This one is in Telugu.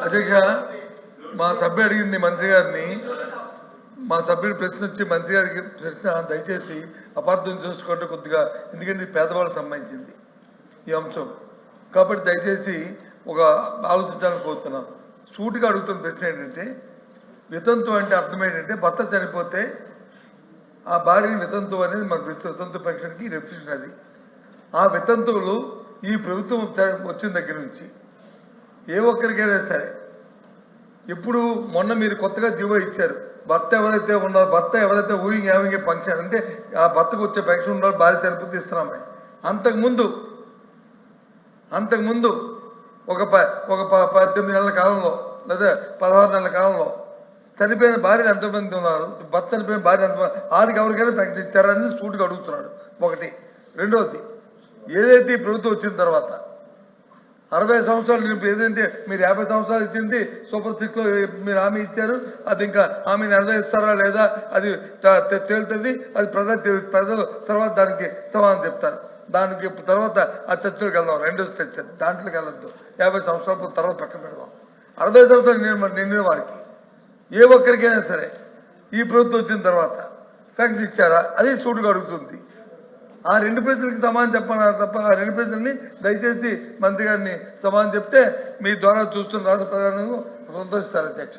అధ్యక్ష, మా సభ్యుడు అడిగింది మంత్రి గారిని, మా సభ్యుడు ప్రశ్న వచ్చి మంత్రి గారికి ప్రశ్న దయచేసి అపార్థం చూసుకుంటే కొద్దిగా, ఎందుకంటే పేదవాళ్ళకి సంబంధించింది ఈ అంశం కాబట్టి దయచేసి ఒక ఆలోచించాలని కోరుతున్నాం. సూటిగా అడుగుతున్న ప్రశ్న ఏంటంటే, వితంతు అంటే అర్థం ఏంటంటే భర్త చనిపోతే ఆ భార్యని వితంతు అనేది మన వితంతు పెన్షన్కి రెఫ్యూషన్. అది ఆ వితంతువులు ఈ ప్రభుత్వం వచ్చిన దగ్గర నుంచి ఏ ఒక్కరికైనా సరే, ఇప్పుడు మొన్న మీరు కొత్తగా జీవో ఇచ్చారు, భర్త ఎవరైతే ఉన్నారో, భర్త ఎవరైతే ఊయింగ్ హ్యావింగ్ ఫంక్షన్ అంటే ఆ భర్తకు వచ్చే పెన్షన్ ఉన్నారో భార్య చనిపోతే ఇస్తున్నామని. అంతకుముందు ఒక 18 నెలల కాలంలో లేదా 16 నెలల కాలంలో చనిపోయిన భార్యలు ఎంతమంది ఉన్నారు, భర్త చనిపోయిన భార్య ఎంతమంది, ఆడికి ఎవరికైనా పెన్షన్ ఇచ్చారని సూటిగా అడుగుతున్నాడు. ఒకటి. రెండవది, ఏదైతే ఈ ప్రభుత్వం వచ్చిన తర్వాత 60 సంవత్సరాలు ఏదంటే మీరు 50 సంవత్సరాలు ఇచ్చింది సూపర్ 6లో మీరు హామీ ఇచ్చారు, అది ఇంకా హామీ నెరవేరుస్తారా లేదా అది తేలుతుంది. అది ప్రజలు తర్వాత దానికి సమాధానం చెప్తారు. దానికి తర్వాత ఆ చర్చలోకి వెళ్దాం. రెండో చర్చ దాంట్లోకి వెళ్ళొద్దు. 50 సంవత్సరాల తర్వాత పక్కన పెడదాం. 60 సంవత్సరాలు నిండిన వారికి ఏ ఒక్కరికైనా సరే ఈ ప్రభుత్వం వచ్చిన తర్వాత పెన్షన్ ఇచ్చారా, అది సూటుగా అడుగుతుంది. ఆ రెండు ప్రశ్నలకి సమాధానం చెప్పాలి తప్ప ఆ రెండు ప్రశ్నల్ని దయచేసి మంత్రి గారిని సమాధానం చెప్తే మీ ద్వారా చూస్తున్న రాష్ట్ర ప్రధాని సంతోషిస్తారు అధ్యక్ష.